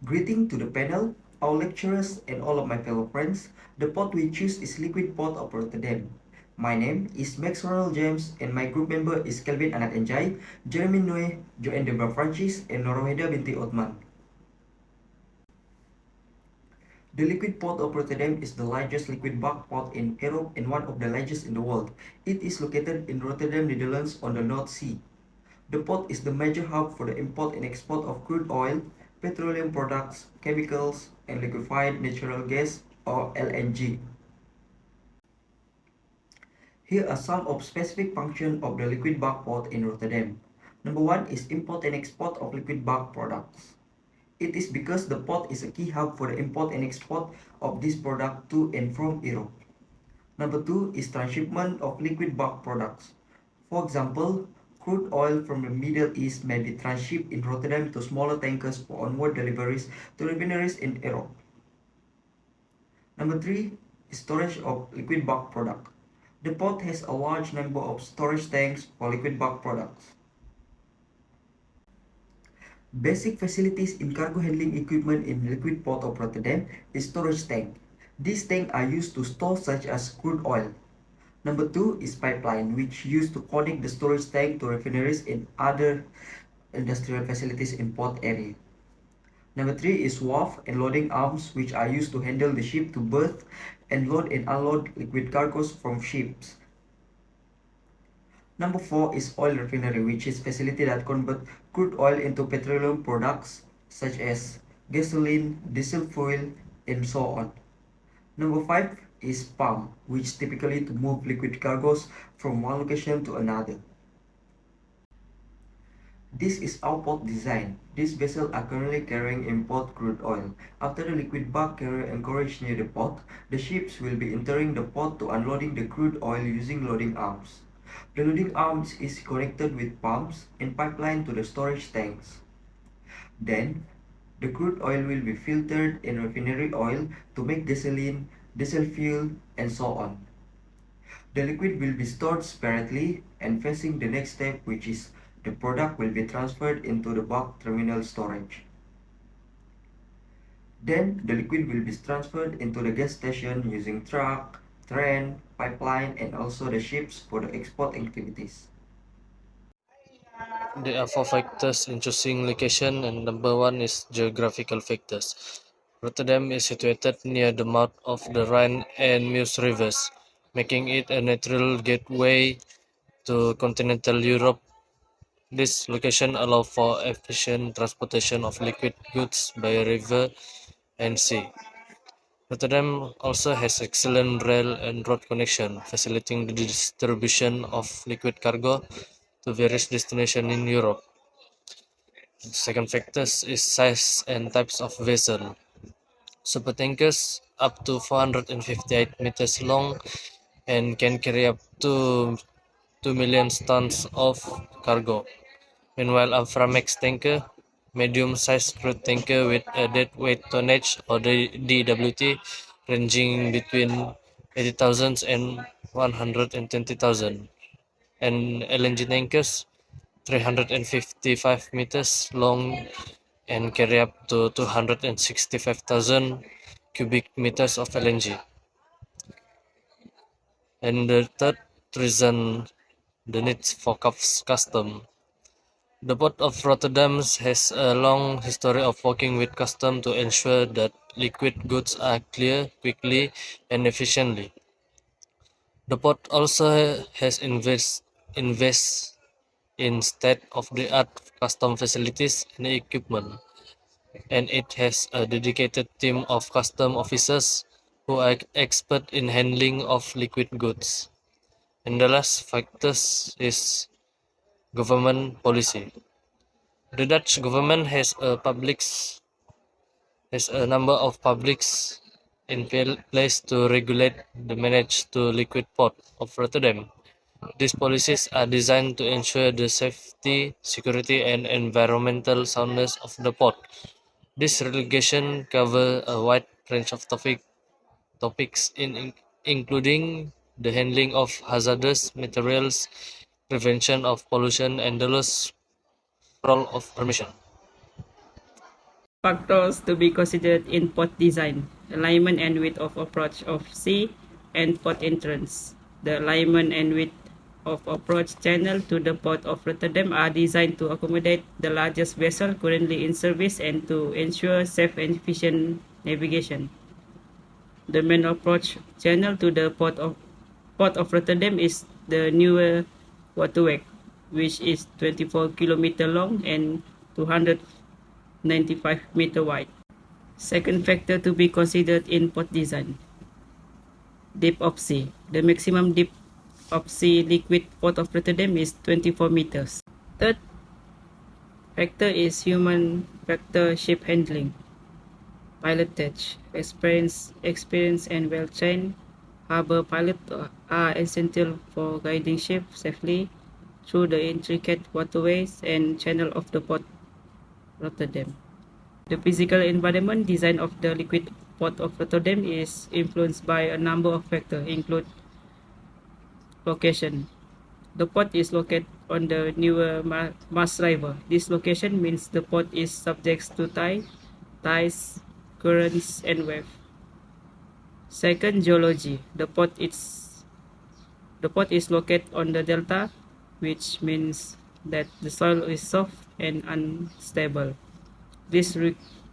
Greeting to the panel, our lecturers, and all of my fellow friends. The port we choose is Liquid Port of Rotterdam. My name is Maxwell James, and my group member is Kelvin Anat Enjai, Jeremy Noe, Joanne Debra Francis, and Noroheda binti Othman. The liquid port of Rotterdam is the largest liquid bulk port in Europe and one of the largest in the world. It is located in Rotterdam, Netherlands on the North Sea. The port is the major hub for the import and export of crude oil, petroleum products, chemicals, and liquefied natural gas or LNG. Here are some of specific functions of the liquid bulk port in Rotterdam. Number one is import and export of liquid bulk products. It is because the port is a key hub for the import and export of this product to and from Europe. Number two is transshipment of liquid bulk products. For example, crude oil from the Middle East may be transshipped in Rotterdam to smaller tankers for onward deliveries to refineries in Europe. Number three is storage of liquid bulk product. The port has a large number of storage tanks for liquid bulk products. Basic facilities in cargo handling equipment in liquid port of Rotterdam is storage tank. These tanks are used to store such as crude oil. Number two is pipeline, which used to connect the storage tank to refineries and other industrial facilities in port area. Number three is wharf and loading arms, which are used to handle the ship to berth and load and unload liquid cargoes from ships. Number four is oil refinery, which is facility that convert crude oil into petroleum products such as gasoline, diesel fuel, and so on. Number five is pump, which typically to move liquid cargoes from one location to another. This is our port design. These vessels are currently carrying import crude oil. After the liquid bulk carrier anchorage near the port, the ships will be entering the port to unloading the crude oil using loading arms. The loading arms is connected with pumps and pipeline to the storage tanks. Then, the crude oil will be filtered in refinery oil to make gasoline, diesel fuel, and so on. The liquid will be stored separately and facing the next step, which is the product will be transferred into the bulk terminal storage. Then the liquid will be transferred into the gas station using truck, train, pipeline, and also the ships for the export activities. There are four factors in choosing location, and number one is geographical factors. Rotterdam is situated near the mouth of the Rhine and Meuse rivers, making it a natural gateway to continental Europe. This location allows for efficient transportation of liquid goods by river and sea. Rotterdam also has excellent rail and road connection, facilitating the distribution of liquid cargo to various destinations in Europe. Second factor is size and types of vessel. Supertankers up to 458 meters long and can carry up to 2 million tons of cargo. Meanwhile, a Framex tanker, medium-sized crude tanker with a deadweight tonnage or the DWT ranging between 80,000 and 120,000, and LNG tankers 355 meters long and carry up to 265,000 cubic meters of LNG. And the third reason, the need for custom. The Port of Rotterdam has a long history of working with custom to ensure that liquid goods are cleared quickly and efficiently. The port also has invest in state-of-the-art custom facilities and equipment, and it has a dedicated team of custom officers who are expert in handling of liquid goods. And the last factor is government policy. The Dutch government has a number of publics in place to regulate the manage to liquid port of Rotterdam. These policies are designed to ensure the safety, security, and environmental soundness of the port. This relegation covers a wide range of topics including the handling of hazardous materials, prevention of pollution, and the loss role of permission. Factors to be considered in port design: alignment and width of approach of sea and port entrance. The alignment and width of approach channel to the port of Rotterdam are designed to accommodate the largest vessel currently in service and to ensure safe and efficient navigation. The main approach channel to the port of Rotterdam is the newer waterway, which is 24 km long and 295 meter wide. Second factor to be considered in port design: depth of sea. The maximum depth of sea liquid port of Rotterdam is 24 meters. Third factor is human factor: ship handling. Pilotage. Experience and well-trained harbor pilots are essential for guiding ships safely through the intricate waterways and channel of the port Rotterdam. The physical environment design of the liquid port of Rotterdam is influenced by a number of factors, include location. The port is located on the newer Maas River. This location means the port is subject to tides, currents, and waves. Second, geology. The port is located on the delta, which means that the soil is soft and unstable. This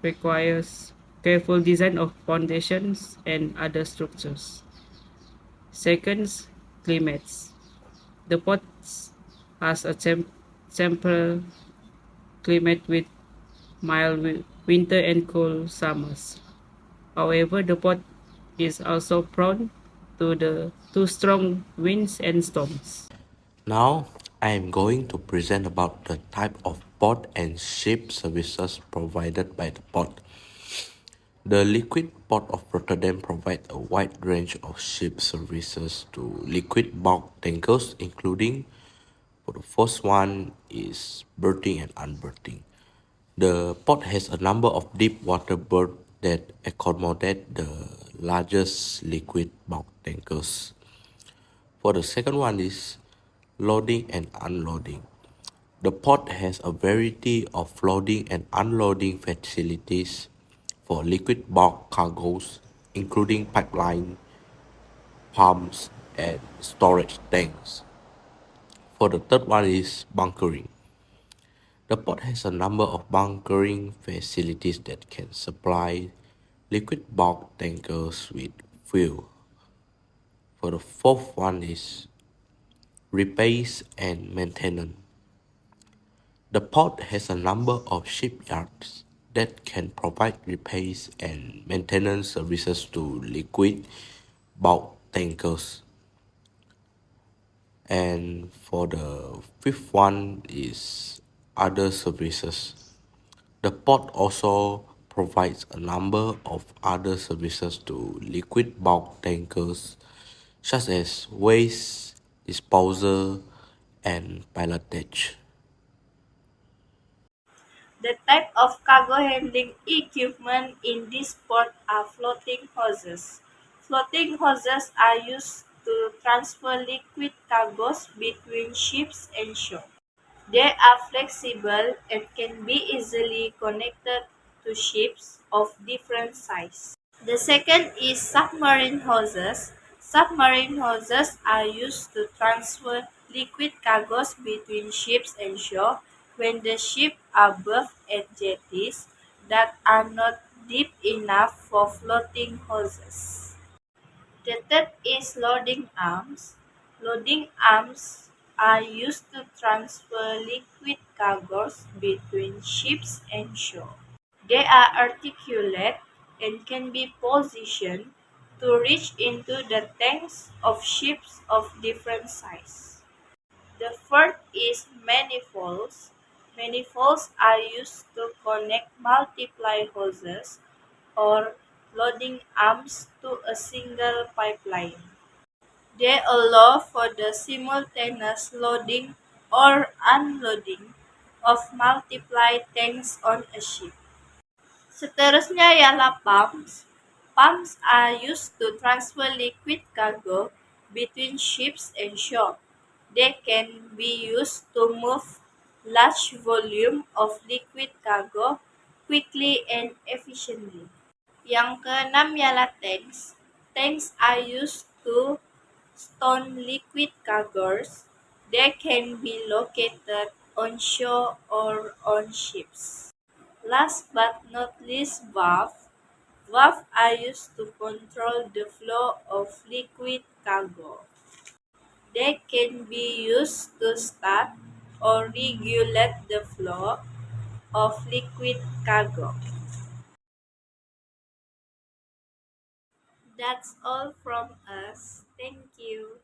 requires careful design of foundations and other structures. Second, climates. The port has a temperate climate with mild winter and cool summers. However, the port is also prone to strong winds and storms. Now, I am going to present about the type of port and ship services provided by the port. The liquid port of Rotterdam provides a wide range of ship services to liquid bulk tankers, including for the first one is berthing and unberthing. The port has a number of deep water berths that accommodate the largest liquid bulk tankers. For the second one is loading and unloading. The port has a variety of loading and unloading facilities for liquid bulk cargoes, including pipeline, pumps, and storage tanks. For the third one is bunkering. The port has a number of bunkering facilities that can supply liquid bulk tankers with fuel. For the fourth one is repairs and maintenance. The port has a number of shipyards that can provide repairs and maintenance services to liquid bulk tankers. And for the fifth one is other services. The port also provides a number of other services to liquid bulk tankers, such as waste disposal and pilotage. The type of cargo handling equipment in this port are floating hoses. Floating hoses are used to transfer liquid cargoes between ships and shore. They are flexible and can be easily connected to ships of different size. The second is submarine hoses. Submarine hoses are used to transfer liquid cargoes between ships and shore when the ships are berthed at jetties that are not deep enough for floating hoses. The third is loading arms. Loading arms are used to transfer liquid cargoes between ships and shore. They are articulate and can be positioned to reach into the tanks of ships of different size. The fourth is manifolds. Manifolds are used to connect multiple hoses or loading arms to a single pipeline. They allow for the simultaneous loading or unloading of multiple tanks on a ship. Seterusnya ialah pumps. Pumps are used to transfer liquid cargo between ships and shore. They can be used to move large volume of liquid cargo quickly and efficiently. Yang keenam ialah tanks. Tanks are used to store liquid cargoes. They can be located on shore or on ships. Last but not least, valves. Valves are used to control the flow of liquid cargo. They can be used to start or regulate the flow of liquid cargo. That's all from us. Thank you.